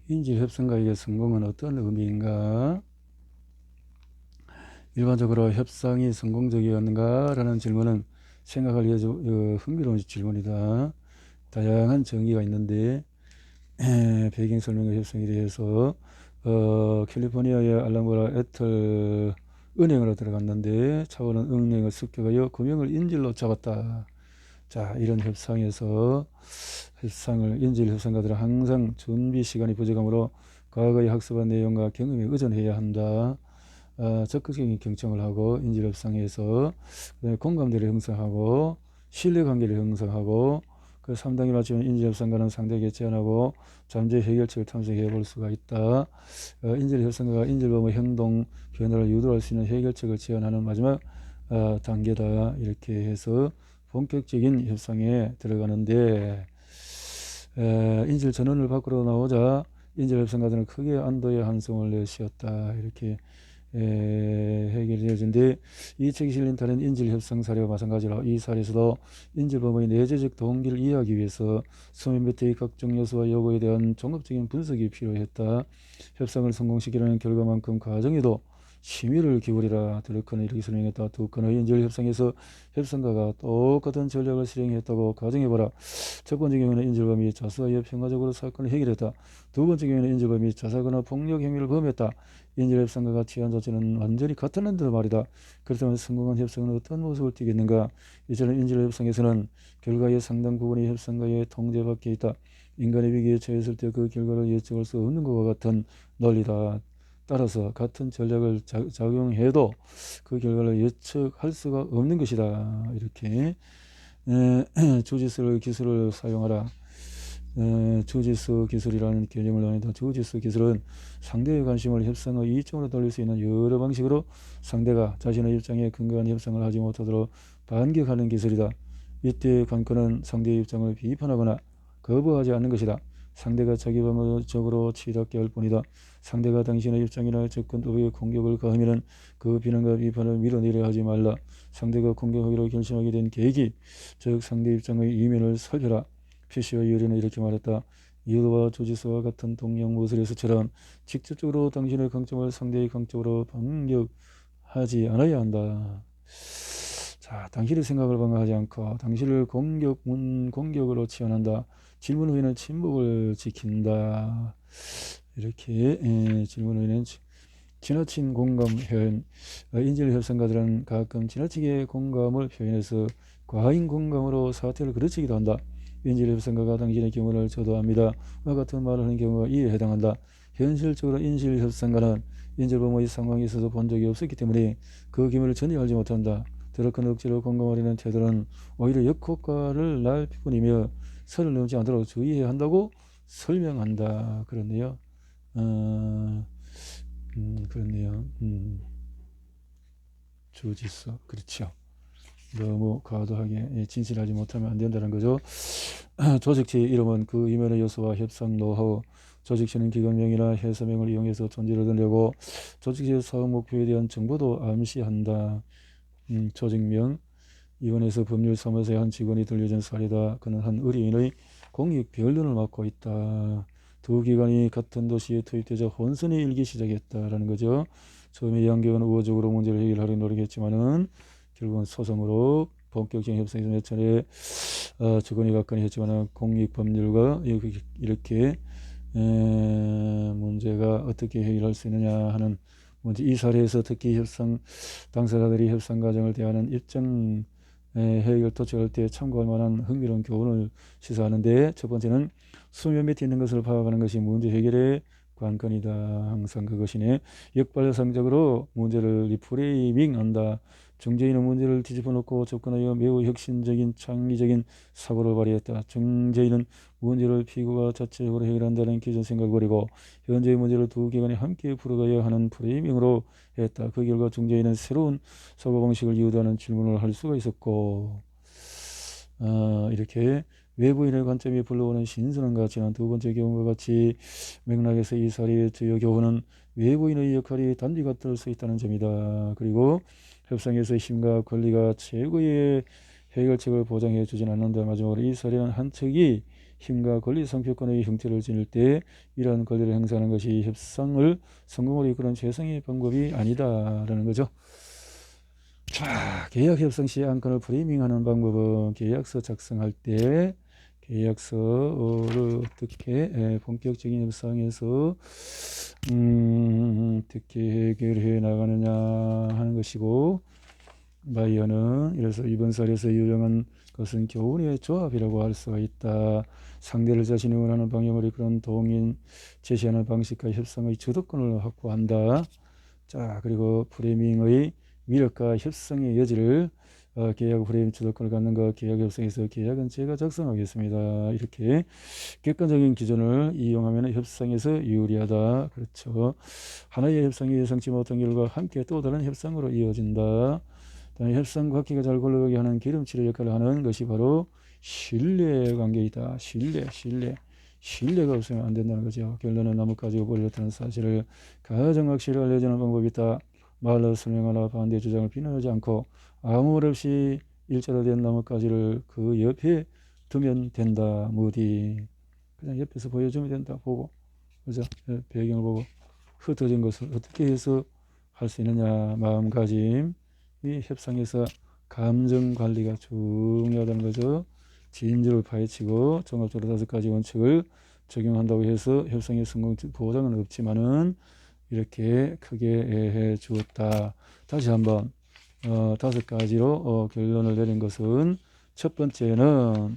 인질 협상가에게 성공은 어떤 의미인가? 일반적으로 협상이 성공적이었는가라는 질문은 생각할 흥미로운 질문이다. 다양한 정의가 있는데 배경 설명과 협상에 대해서 캘리포니아의 알라모라 애틀 은행으로 들어갔는데 차원은 은행을 습격하여 금융을 인질로 잡았다. 자, 이런 협상을 인질 협상가들은 항상 준비 시간이 부족하므로 과거의 학습한 내용과 경험에 의존해야 한다. 적극적인 경청을 하고 인질 협상에서 공감대를 형성하고 신뢰관계를 형성하고 그 3단계 맞추면 인질 협상가는 상대에게 제안하고 잠재 해결책을 탐색해 볼 수가 있다. 인질 협상가가 인질범의 행동 변화를 유도할 수 있는 해결책을 제안하는 마지막 단계다. 이렇게 해서 본격적인 협상에 들어가는데 인질 전원을 밖으로 나오자 인질 협상가들은 크게 안도의 한숨을 내쉬었다. 이렇게 해결되어진데 이 책이 실린 다른 인질 협상 사례와 마찬가지로 이 사례에서도 인질범의 내재적 동기를 이해하기 위해서 수면 밑의 각종 요소와 요구에 대한 종합적인 분석이 필요했다. 협상을 성공시키려는 결과만큼 과정에도 심의를 기울이라. 드러커는 이렇게 설명했다. 두 건의 인질 협상에서 협상가가 똑같은 전략을 실행했다고 가정해보라. 첫 번째 경우는 인질범이 자수하여 평화적으로 사건을 해결했다. 두 번째 경우는 인질범이 자살거나 폭력 행위를 범했다. 인질 협상가가 취한 조치는 완전히 같았는데 말이다. 그렇다면 성공한 협상은 어떤 모습을 띠겠는가? 이처럼 인질 협상에서는 결과의 상당 부분이 협상가의 통제 밖에 있다. 인간의 위기에 처했을 때 그 결과를 예측할 수 없는 것과 같은 논리다. 따라서 같은 전략을 작용해도 그 결과를 예측할 수가 없는 것이다. 이렇게 주짓수 기술을 사용하라. 주짓수 기술이라는 개념을 논한다. 주짓수 기술은 상대의 관심을 협상의 이점으로 돌릴 수 있는 여러 방식으로 상대가 자신의 입장에 근거한 협상을 하지 못하도록 반격하는 기술이다. 이때의 관건은 상대의 입장을 비판하거나 거부하지 않는 것이다. 상대가 자기 방어적으로 치닫게 할 뿐이다. 상대가 당신의 입장이나 접근 도구에 공격을 가하면 그 비난과 비판을 밀어내려 하지 말라. 상대가 공격하기로 결심하게 된 계기, 즉 상대 입장의 이면을 살펴라. 피시와 유리는 이렇게 말했다. 이도와 조지스와 같은 동양 모슬에서처럼 직접적으로 당신의 강점을 상대의 강점으로 반격하지 않아야 한다. 자, 당신의 생각을 방어하지 않고 당신을 공격으로 치환한다. 질문 후에는 침묵을 지킨다. 이렇게 질문 후에는 지나친 공감 표현. 인질 협상가들은 가끔 지나치게 공감을 표현해서 과잉 공감으로 사태를 그르치기도 한다. 인질 협상가가 당신의 경우를 저도합니다. 와 같은 말을 하는 경우가 이에 해당한다. 현실적으로 인질 협상가는 인질범의 상황에 있어서 본 적이 없었기 때문에 그 기밀을 전혀 알지 못한다. 드러큰 억지로 공감하려는 태도는 오히려 역효과를 낳을 뿐이며 선을 넘지 않도록 주의해야 한다고 설명한다. 그렇네요. 그렇네요. 주짓수. 그렇죠. 너무 과도하게 진실하지 못하면 안 된다는 거죠. 조직체의 이름은 그 이면의 요소와 협상 노하우, 조직체는 기관명이나 회사명을 이용해서 존재를 드러내고 조직체의 사업 목표에 대한 정보도 암시한다. 조직명, 이번에서 법률사무소의 한 직원이 들려준 사례다. 그는 한 의뢰인의 공익 변론을 맡고 있다. 두 기관이 같은 도시에 투입되자 혼선이 일기 시작했다라는 거죠. 처음에 양경은 우호적으로 문제를 해결하려고 노력했지만은 결국은 소송으로 본격적인 협상에서 몇 차례 주거니 받거니 했지만은 공익법률과 이렇게 문제가 어떻게 해결할 수 있느냐 하는 문제. 이 사례에서 특히 협상 당사자들이 협상 과정을 대하는 입장 해결 도출할 때 참고할 만한 흥미로운 교훈을 시사하는데, 첫 번째는 수면 밑에 있는 것을 파악하는 것이 문제 해결의 관건이다. 항상 그것이네. 역발상적으로 문제를 리프레이밍한다. 정재인은 문제를 뒤집어 놓고 접근하여 매우 혁신적인 창의적인 사고를 발휘했다. 정재인은 문제를 피고가 자체적으로 해결한다는 기존 생각을 버리고 현재의 문제를 두 기관이 함께 풀어가야 하는 프레이밍으로 했다. 그 결과 정재인은 새로운 사고방식을 유도하는 질문을 할 수가 있었고, 이렇게 외부인의 관점이 불러오는 신선한 가치는 두 번째 경우와 같이 맥락에서 이 사례의 주요 교훈은 외부인의 역할이 단비가 될 수 있다는 점이다. 그리고 협상에서 힘과 권리가 최고의 해결책을 보장해 주진 않는다. 마지막으로 이 사례는 한 척이 힘과 권리 상표권의 형태를 지닐 때 이러한 권리를 행사하는 것이 협상을 성공으로 이끄는 최상의 방법이 아니다라는 거죠. 자, 계약 협상 시 안건을 프레이밍하는 방법은 계약서 작성할 때 계약서를 어떻게 본격적인 협상에서 어떻게 해결해 나가느냐 하는 것이고, 바이어는 이래서 이번 사례에서 유용한 것은 교훈의 조합이라고 할 수가 있다. 상대를 자신이 원하는 방향으로 이끄는 동인 제시하는 방식과 협상의 주도권을 확보한다. 자, 그리고 프레이밍의 위력과 협상의 여지를 계약 프레임 주도권을 갖는 것, 계약 협상에서 계약은 제가 작성하겠습니다. 이렇게 객관적인 기준을 이용하면 협상에서 유리하다. 그렇죠. 하나의 협상이 예상치 못한 결과 함께 또 다른 협상으로 이어진다. 협상 과기가 잘 굴러가게 하는 기름칠 역할을 하는 것이 바로 신뢰 관계이다. 신뢰가 없으면 안 된다는 거죠. 결론은 나뭇가지가 뿌리를 트는 사실을 가장 확실히 알려주는 방법이 있다. 말로 설명하나 반대 주장을 비난하지 않고 아무 말 없이 일자로 된 나뭇가지를 그 옆에 두면 된다. 무디. 그냥 옆에서 보여주면 된다. 보고. 그죠? 배경을 보고 흩어진 것을 어떻게 해서 할 수 있느냐. 마음가짐. 이 협상에서 감정 관리가 중요하다는 거죠. 진주를 파헤치고 종합적으로 5가지 원칙을 적용한다고 해서 협상의 성공 보장은 없지만은 이렇게 크게 해 주었다. 다시 한번 5가지로 결론을 내린 것은, 첫 번째는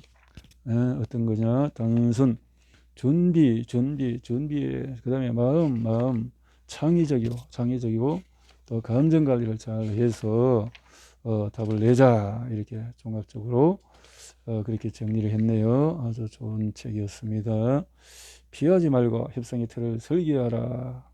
어떤 거냐? 단순 준비, 그 다음에 마음, 창의적이고 또 감정 관리를 잘 해서 답을 내자. 이렇게 종합적으로 그렇게 정리를 했네요. 아주 좋은 책이었습니다. 피하지 말고 협상의 틀을 설계하라.